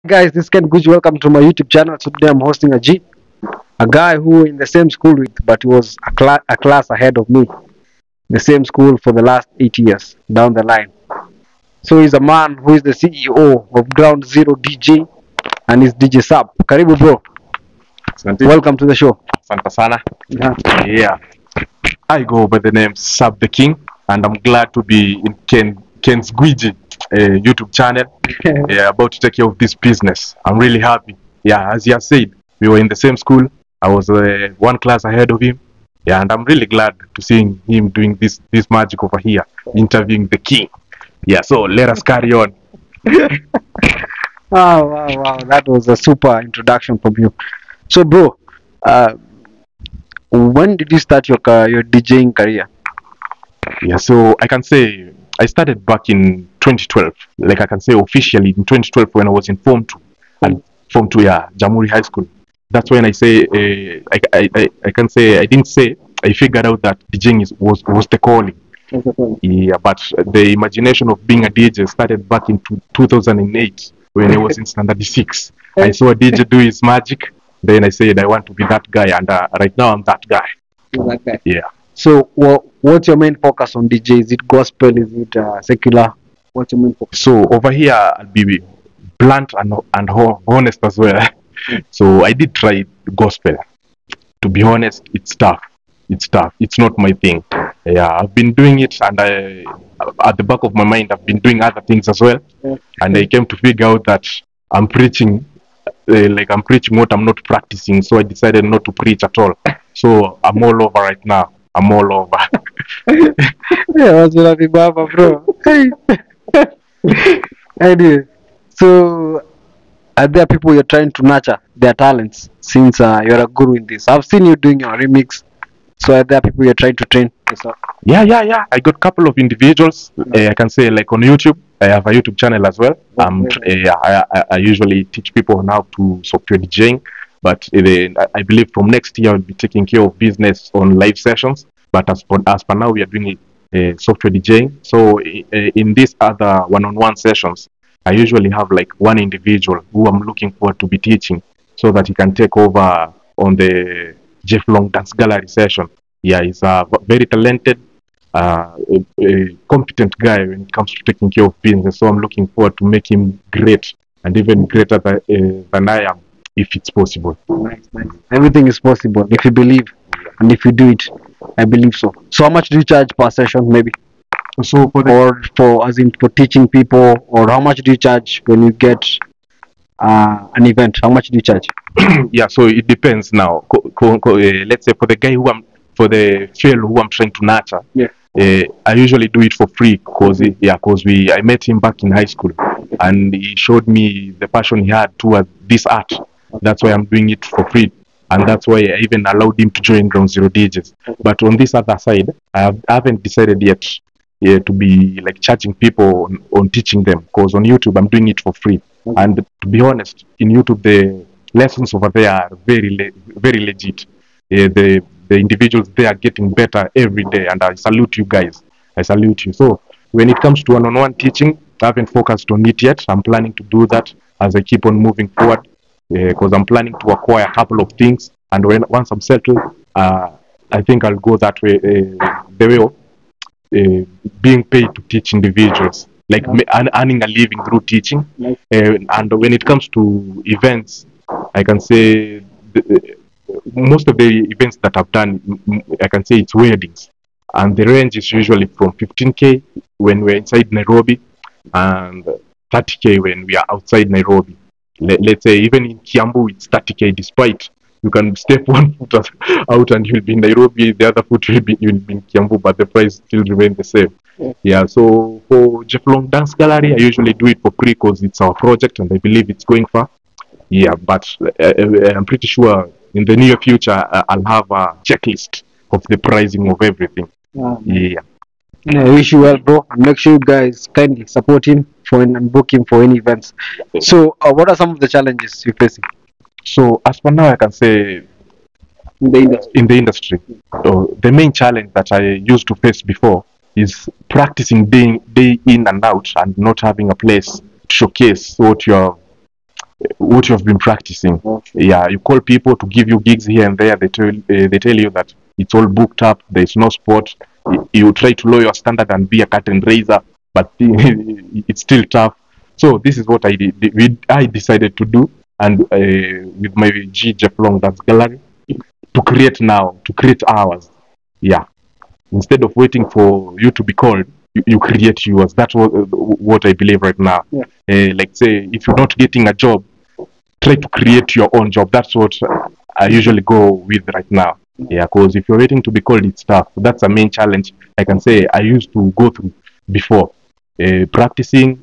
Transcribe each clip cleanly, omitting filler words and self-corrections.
Guys, this is Ken Guji. Welcome to my YouTube channel. Today I'm hosting a guy who in the same school with, but he was a class ahead of me. The same school for the last 8 years down the line. So he's a man who is the CEO of Ground Zero DJ and is DJ Sub. Karibu bro. Asante. Welcome to the show. Asante sana. Yeah. Yeah. I go by the name Sub the King, and I'm glad to be in Ken's Gwiji YouTube channel. About to take care of this business. I'm really happy. Yeah, as you have said, we were in the same school. I was one class ahead of him. Yeah, and I'm really glad to seeing him doing this magic over here, interviewing the king. Yeah, so let us carry on. Wow. That was a super introduction from you. So bro, when did you start your DJing career? Yeah, so I can say I started back in 2012. Like I can say officially in 2012 when I was in Form 2. And Form 2, yeah, Jamhuri High School. That's when I say, I can say, I didn't say, I figured out that DJing was the calling. Yeah, but the imagination of being a DJ started back in 2008 when I was in standard 6. I saw a DJ do his magic. Then I said I want to be that guy, and right now I'm that guy. Okay. Yeah. So what's your main focus on DJ? Is it gospel? Is it secular? What's your main focus? So over here I'll be blunt and honest as well. So I did try gospel. To be honest, it's tough. It's tough. It's not my thing. Yeah, I've been doing it, and at the back of my mind, I've been doing other things as well. And I came to figure out that I'm preaching, I'm preaching what I'm not practicing. So I decided not to preach at all. So I'm all over right now. I'm all over. Yeah, what's the baba, bro? Anyway, so are there people you're trying to nurture their talents since you're a guru in this? I've seen you doing your remix. So are there people you're trying to train? Yeah. I got a couple of individuals. I can say like on YouTube. I have a YouTube channel as well. I usually teach people on how to software DJing. But I believe from next year I'll be taking care of business on live sessions. But as per now, we are doing software DJing. So in these other one-on-one sessions, I usually have like one individual who I'm looking forward to be teaching, so that he can take over on the Jeff Long Dance Gallery session. Yeah, he's a very talented, a competent guy when it comes to taking care of business. So I'm looking forward to make him great, and even greater than I am, if it's possible. Nice. Everything is possible if you believe, and if you do it. I believe so. So how much do you charge per session, maybe? So for teaching people, or how much do you charge when you get an event? How much do you charge? Yeah, so it depends now. Let's say for the guy for the fellow who I'm trying to nurture, I usually do it for free because I met him back in high school, and he showed me the passion he had towards this art. That's why I'm doing it for free, and that's why I even allowed him to join Ground Zero DJs. But on this other side, I haven't decided yet to be like charging people on teaching them, because on YouTube I'm doing it for free. And to be honest, in YouTube the lessons over there are very legit. The individuals they are getting better every day, and I salute you guys. I salute you. So when it comes to one-on-one teaching, I haven't focused on it yet. I'm planning to do that as I keep on moving forward, because I'm planning to acquire a couple of things, and once I'm settled, I think I'll go that way, the way of being paid to teach individuals, like earning a living through teaching. And when it comes to events, I can say most of the events that I've done, I can say it's weddings, and the range is usually from 15K when we're inside Nairobi, and 30K when we are outside Nairobi. Let's say even in Kiambu it's 30K, despite you can step one foot out and you'll be in Nairobi, the other foot you'll be in Kiambu, but the price still remains the same. Yeah, so for Jeff Long Dance Gallery, I usually do it for free because it's our project and I believe it's going far. Yeah, but I'm pretty sure in the near future I'll have a checklist of the pricing of everything. Yeah. I wish you well, bro, and make sure you guys kindly support him and book him for any events. So what are some of the challenges you're facing? So as for now, I can say in the industry, the main challenge that I used to face before is practicing day in and out and not having a place to showcase what you have what you have been practicing. Okay. Yeah, you call people to give you gigs here and there. They tell you that it's all booked up. There is no spot. You try to lower your standard and be a curtain raiser, but it's still tough. So this is what I decided to do, and with my G Long, that's gallery, to create hours. Yeah, instead of waiting for you to be called, you create yours. That's what I believe right now. Yeah. Like say, if you're not getting a job, try to create your own job. That's what I usually go with right now. Yeah, because if you're waiting to be called, it's tough. That's a main challenge I can say I used to go through before. Practicing,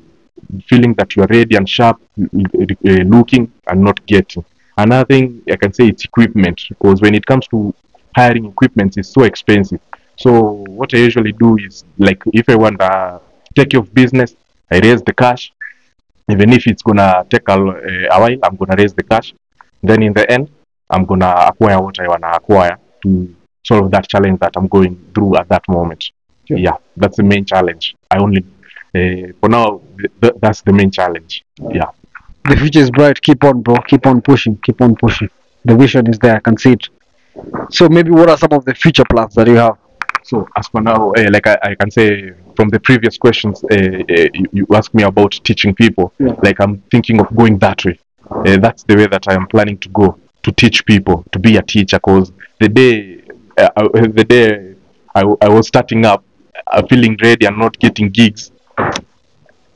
feeling that you're ready and sharp, looking and not getting. Another thing I can say it's equipment, because when it comes to hiring equipment, it's so expensive. So what I usually do is, like, if I want to take care of business, I raise the cash. Even if it's gonna take a while, I'm gonna raise the cash. Then in the end, I'm gonna acquire what I wanna acquire to solve that challenge that I'm going through at that moment. Sure. Yeah, that's the main challenge. I only for now that's the main challenge. Yeah. The future is bright. Keep on, bro. Keep on pushing. Keep on pushing. The vision is there. I can see it. So maybe what are some of the future plans that you have? So as for now, like I can say from the previous questions, you asked me about teaching people. Yeah. Like I'm thinking of going that way. That's the way that I am planning to go, to teach people, to be a teacher. Because the day I was starting up, feeling ready and not getting gigs,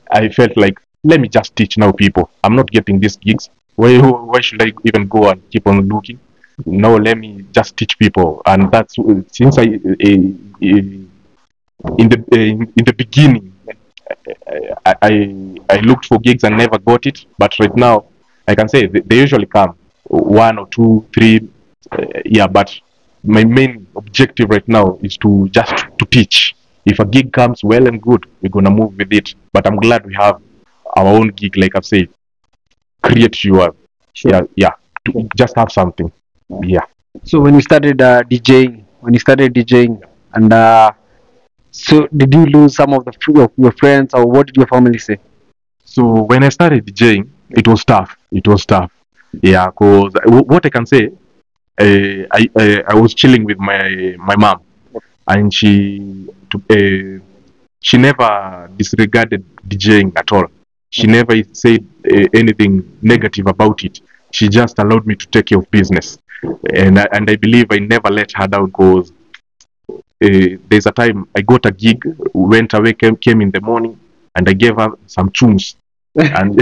I felt like, let me just teach now people. I'm not getting these gigs. Why should I even go and keep on looking? No, let me just teach people. And that's since in the beginning, I looked for gigs and never got it. But right now, I can say they usually come 1 or 2, 3. Yeah, but my main objective right now is to just to teach. If a gig comes, well and good, we're gonna move with it. But I'm glad we have our own gig, like I've said. Create your, Sure. yeah, to just have something. Yeah. So when you started DJing, and so did you lose some of of your friends, or what did your family say? So when I started DJing, it was tough. It was tough. Yeah, cause what I can say, I was chilling with my mom, and she never disregarded DJing at all. She never said anything negative about it. She just allowed me to take care of business, and I believe I never let her down. Cause there's a time I got a gig, went away, came in the morning, and I gave her some tunes, and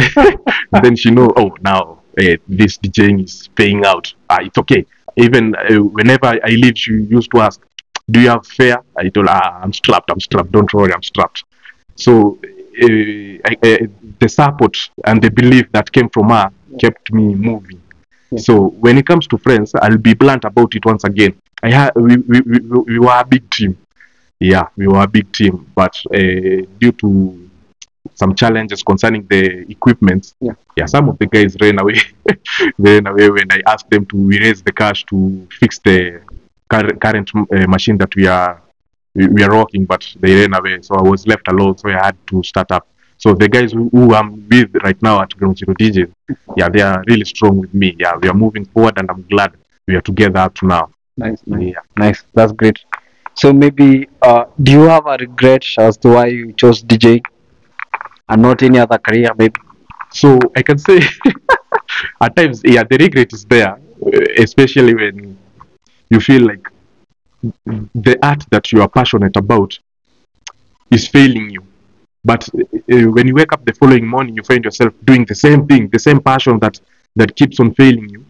then she know, oh, now this DJing is paying out. It's okay. Even whenever I leave, she used to ask, do you have fare? I told her, I'm strapped, don't worry, I'm strapped. So the support and the belief that came from her kept me moving. Yeah. So when it comes to friends, I'll be blunt about it once again. We were a big team. Yeah, we were a big team, but due to some challenges concerning the equipment, yeah, some of the guys ran away. They ran away when I asked them to raise the cash to fix the current machine that we are rocking, but they ran away. So I was left alone, so I had to start up. So the guys who I'm with right now at Ground Zero DJZ, yeah, they are really strong with me. Yeah, we are moving forward, and I'm glad we are together up to now. Nice. Yeah. Nice. That's great. So maybe, do you have a regret as to why you chose DJ and not any other career, maybe? So I can say, at times, yeah, the regret is there, especially when you feel like the art that you are passionate about is failing you. But when you wake up the following morning, you find yourself doing the same thing, the same passion that keeps on failing you.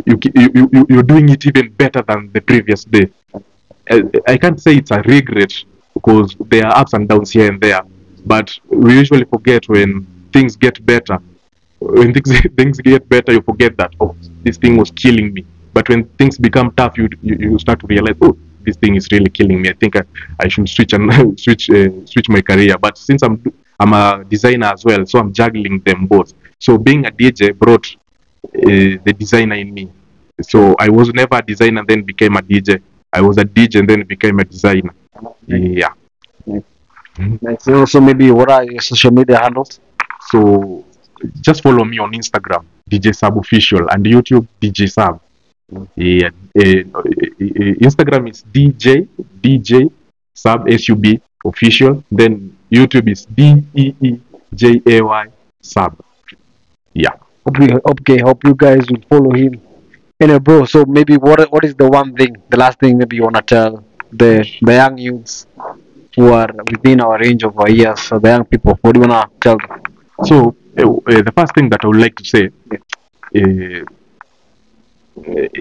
You're doing it even better than the previous day. I can't say it's a regret, because there are ups and downs here and there, but we usually forget when things get better. When things get better, you forget that, oh, this thing was killing me. But when things become tough, you start to realize, oh, this thing is really killing me. I think I should switch and switch my career. But since I'm a designer as well, so I'm juggling them both. So being a DJ brought the designer in me. So I was never a designer, then became a DJ. I was a DJ and then became a designer. Yeah. Nice. So also maybe what are your social media handles? So just follow me on Instagram, DJ Sub Official, and YouTube, DJ Sub. Yeah, Instagram is DJ Sub SUB Official. Then YouTube is DEEJAY Sub. Yeah. Hope you guys will follow him. Anyway, bro. So maybe what is the one thing, the last thing maybe you wanna tell the young youths who are within our range of our years, so the young people, what do you wanna tell them? So the first thing that I would like to say,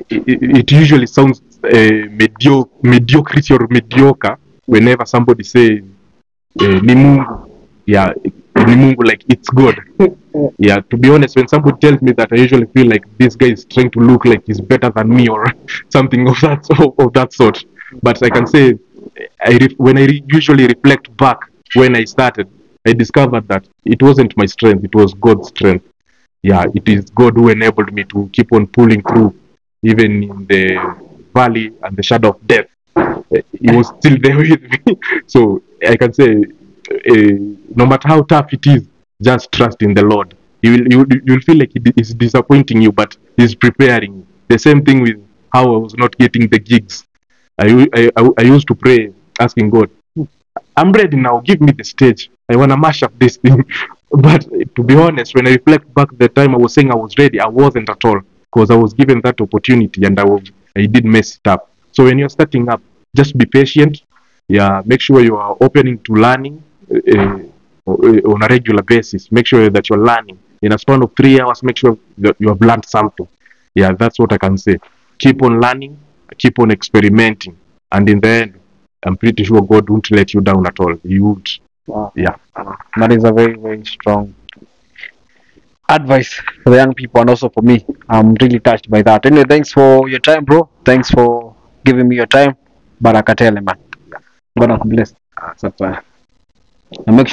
it usually sounds mediocrity or mediocre whenever somebody says ni Mungu. Yeah, ni Mungu, like it's God. Yeah, to be honest, when somebody tells me that, I usually feel like this guy is trying to look like he's better than me or something of that sort. But I can say, when I usually reflect back when I started, I discovered that it wasn't my strength, it was God's strength. Yeah, it is God who enabled me to keep on pulling through, even in the valley and the shadow of death. He was still there with me. So I can say, no matter how tough it is, just trust in the Lord. You'll feel like it is disappointing you, but He's preparing you. The same thing with how I was not getting the gigs. I used to pray, asking God, I'm ready now, give me the stage. I want to mash up this thing. But to be honest, when I reflect back the time I was saying I was ready, I wasn't at all, because I was given that opportunity and I did mess it up. So when you're starting up, just be patient. Yeah, make sure you are opening to learning on a regular basis. Make sure that you're learning. In a span of 3 hours, make sure that you have learned something. Yeah, that's what I can say. Keep on learning, keep on experimenting, and in the end, I'm pretty sure God won't let you down at all. He would. Wow. Yeah. That is a very, very strong advice for the young people and also for me. I'm really touched by that. Anyway, thanks for your time, bro. Thanks for giving me your time. Barakatele, man. God bless. That's fine. And make sure